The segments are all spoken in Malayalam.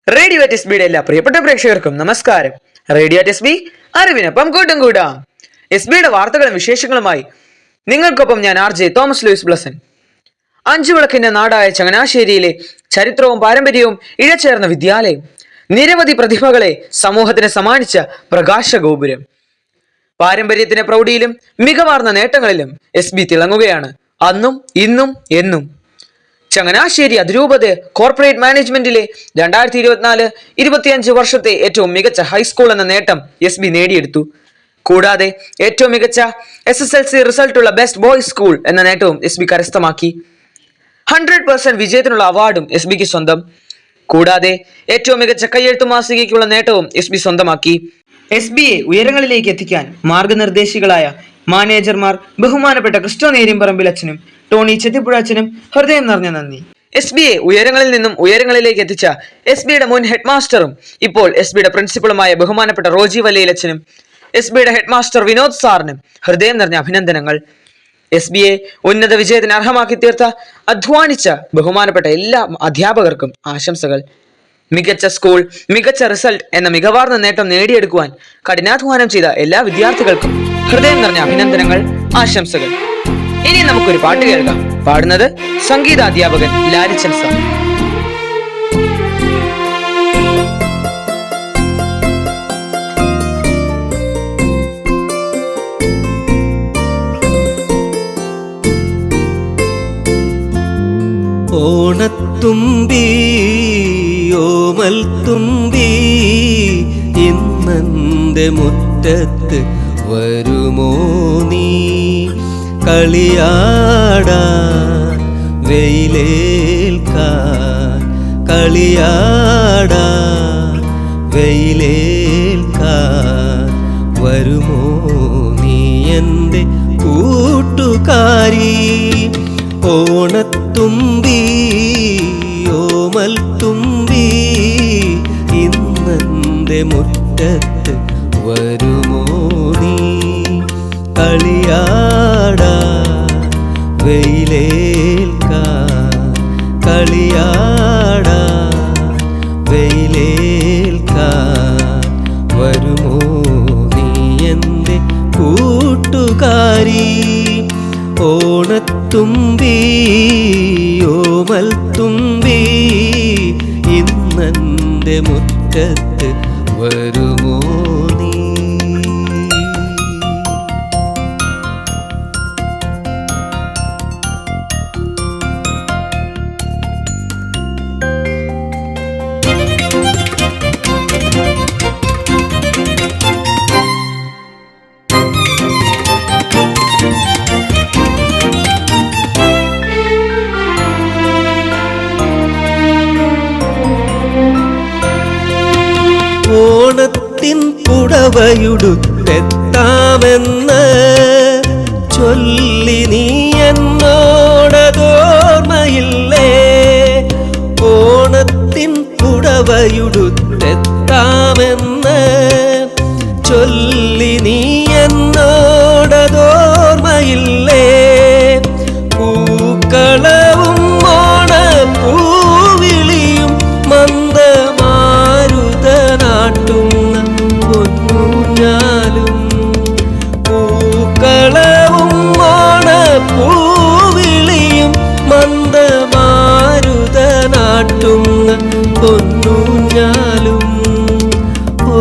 റേഡിയോ എസ് ബിയുടെ എല്ലാ പ്രിയപ്പെട്ട പ്രേക്ഷകർക്കും നമസ്കാരം. റേഡിയോ എസ് ബി അറിവിനൊപ്പം കൂട്ടും കൂടാം. എസ് ബിയുടെ വാർത്തകളും വിശേഷങ്ങളുമായി നിങ്ങൾക്കൊപ്പം ഞാൻ RJ തോമസ് ലൂയിസ് ബ്ലസൻ. അഞ്ചുവിളക്കിന്റെ നാടായ ചങ്ങനാശ്ശേരിയിലെ ചരിത്രവും പാരമ്പര്യവും ഇഴചേർന്ന വിദ്യാലയം, നിരവധി പ്രതിഭകളെ സമൂഹത്തിന് സമ്മാനിച്ച പ്രകാശഗോപുരം. പാരമ്പര്യത്തിന്റെ പ്രൗഢിയിലും മികവാർന്ന നേട്ടങ്ങളിലും എസ് ബി തിളങ്ങുകയാണ് അന്നും ഇന്നും എന്നും. ചങ്ങനാശ്ശേരി അതിരൂപത കോർപ്പറേറ്റ് മാനേജ്മെന്റിലെ 2024-25 വർഷത്തെ ഏറ്റവും മികച്ച ഹൈസ്കൂൾ എന്ന നേട്ടം എസ് ബി നേടിയെടുത്തു. കൂടാതെ ഏറ്റവും മികച്ച SSLC റിസൾട്ടുള്ള ബെസ്റ്റ് ബോയ്സ് സ്കൂൾ എന്ന നേട്ടവും എസ് ബി കരസ്ഥമാക്കി. 100% വിജയത്തിനുള്ള അവാർഡും എസ് ബിക്ക് സ്വന്തം. കൂടാതെ ഏറ്റവും മികച്ച കയ്യെഴുത്തു മാസികയ്ക്കുള്ള നേട്ടവും എസ് ബി സ്വന്തമാക്കി. എസ് ബിയെ ഉയരങ്ങളിലേക്ക് എത്തിക്കാൻ മാർഗനിർദ്ദേശികളായ മാനേജർമാർ ബഹുമാനപ്പെട്ട ക്രിസ്റ്റോ നേരിയമ്പറമ്പിൽ അച്ഛനും ടോണി ചെത്തിപ്പുഴ അച്ഛനും ഹൃദയം നിറഞ്ഞ നന്ദി. എസ് ബിയെ ഉയരങ്ങളിൽ നിന്നും ഉയരങ്ങളിലേക്ക് എത്തിച്ച എസ് ബിയുടെ മുൻ ഹെഡ് മാസ്റ്ററും ഇപ്പോൾ എസ് ബിയുടെ പ്രിൻസിപ്പളുമായ ബഹുമാനപ്പെട്ട റോജി വല്ലയിൽ അച്ഛനും എസ് ബിയുടെ ഹെഡ് മാസ്റ്റർ വിനോദ് സാറിനും ഹൃദയം നിറഞ്ഞ അഭിനന്ദനങ്ങൾ. എസ് ബിയെ ഉന്നത വിജയത്തിന് അർഹമാക്കി തീർത്ത അധ്വാനിച്ച ബഹുമാനപ്പെട്ട എല്ലാ അധ്യാപകർക്കും ആശംസകൾ. മികച്ച സ്കൂൾ, മികച്ച റിസൾട്ട് എന്ന മികവാർന്ന നേട്ടം നേടിയെടുക്കുവാൻ കഠിനാധ്വാനം ചെയ്ത എല്ലാ വിദ്യാർത്ഥികൾക്കും ഹൃദയം നിറഞ്ഞ അഭിനന്ദനങ്ങൾ, ആശംസകൾ. ഇനി നമുക്കൊരു പാട്ട് കേൾക്കാം. പാടുന്നത് സംഗീതാധ്യാപകൻ ലാരിച്ചൻ സാർ. ഓണത്തുമ്പി ഓമൽ തുമ്പി ഇന്നെന്റെ മുറ്റത്ത് വരുമോ നീ, കളിയാടാൻ വെയിലേൽക്കാൻ, കളിയാടാൻ വെയിലേൽക്കാൻ വരുമോ നീ എൻ്റെ കൂട്ടുകാരി. ഓണത്തുമ്പി ഓമൽ തുമ്പി ഇന്നെന്റെ മുറ്റത്ത് വരുമോ നീ, കളിയാടാൻ വെയിലേൽക്കാൻ, കളിയാടാൻ വെയിലേൽക്കാൻ വരുമോ നീ എൻ്റെ കൂട്ടുകാരി. ഓണത്തുമ്പി ഓമൽ തുമ്പി ഇന്നെന്റെ മുറ്റത്ത് വരുമോ നീ. ഓണത്തിൻ പുടവയുടുത്തെത്താമെന്ന് ചൊല്ലി നീ എന്നോടതോർമ്മയില്ലേ. ഓണത്തിൻ പുടവയുടുത്തെത്താമെന്ന് ചൊല്ലി നീ എന്നോടതോർമ്മയില്ലേ. പൂക്കളവും ഓണപ്പൂവിളിയും മന്ദമാരുതനാട്ടുന്ന പൊന്നൂഞ്ഞാലും, പൂക്കളവും ഓണപ്പൂവിളിയും മന്ദമാരുതനാട്ടുന്ന പൊന്നൂഞ്ഞാലും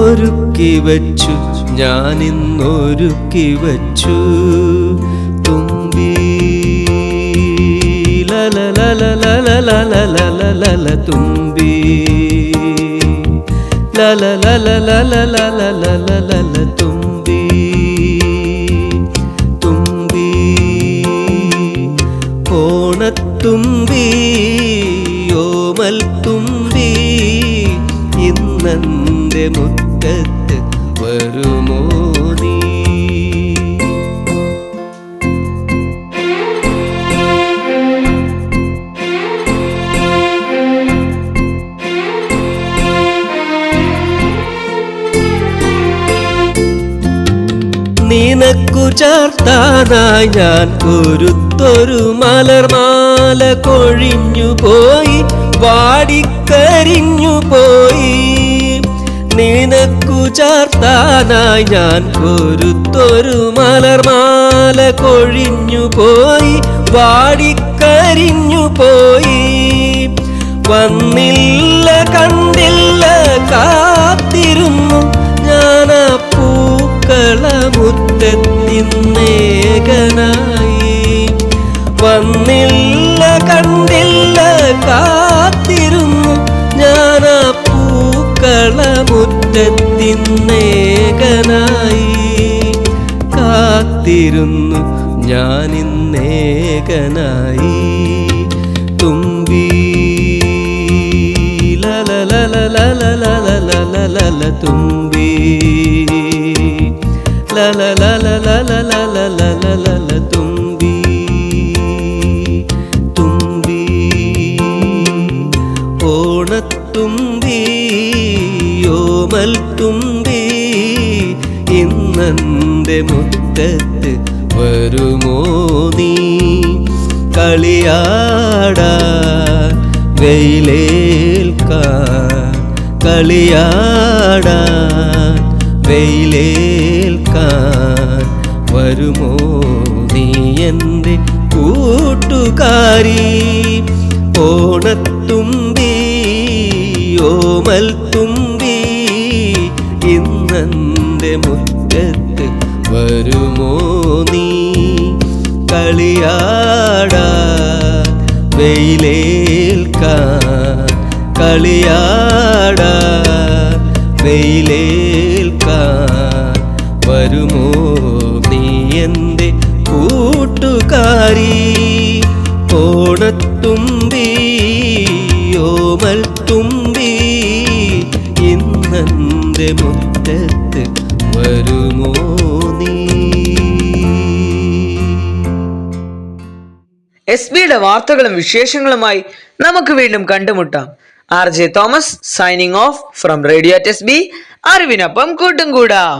ഒരുക്കി വച്ചു ഞാനിന്നൊരുക്കി വച്ചു തുമ്പി. ലല തുമ്പി ലല തുമ്പി തുമ്പി. ഓണത്തുമ്പി ഓമൽ തുമ്പി ഇന്നെന്റെ മുറ്റത്ത് വരുമോ നീ. നിനക്കു ചാർത്താനായി ഞാൻ ഒരുത്തൊരു മലർമാല കൊഴിഞ്ഞു പോയി വാടിക്കരിഞ്ഞു പോയി. നിനക്കു ചാർത്താനായി ഞാൻ കൊരുത്തൊരു മലർമാല കൊഴിഞ്ഞു പോയി. വാടിക്കരിഞ്ഞു പോയി. വന്നില്ല കണ്ടില്ല കാത്തിരുന്നു ഞാൻ ആ പൂക്കളമുറ്റത്തിന്നേകനായി. വന്നില്ല കണ്ടില്ല കാത്തിരുന്നു ഞാൻ ആ പൂക്കളമുറ്റത്തിന്നേകനായി. കാത്തിരുന്നു ഞാനിന്നേകനായി. തുമ്പി ലലലലലലലലലലല തുമ്പി ലലലലലലലലലലല തുമ്പി തുമ്പി ഓണത്തുമ്പി ഓമൽ തുമ്പി ഇന്നെന്റെ മുറ്റത്ത് വരുമോ നീ കളിയാടാൻ വെയിലേൽക്കാൻ കളിയാടാൻ വെയിലേൽക്കാൻ വരുമോ നീ എൻ്റെ കൂട്ടുകാരി. ഓണത്തുമ്പി ഓമൽ തുമ്പി ഇന്നെൻ്റെ മുറ്റത്ത് വരുമോ നീ കളിയാടാൻ വെയിലേൽക്കാൻ കളിയാടാൻ വെയിലേൽക്കാൻ വരുമോ നീ എൻ്റെ കൂട്ടുകാരി. ഓണത്തുമ്പി ഓമൽ തുമ്പി ഇന്നെൻ്റെ മുറ്റത്ത് വരുമോ നീ. SBയുടെ വാർത്തകളും വിശേഷങ്ങളുമായി നമുക്ക് വീണ്ടും കണ്ടുമുട്ടാം. RJ Thomas signing off from radio SB. അറിവിനൊപ്പം കൂട്ടും കൂടാം.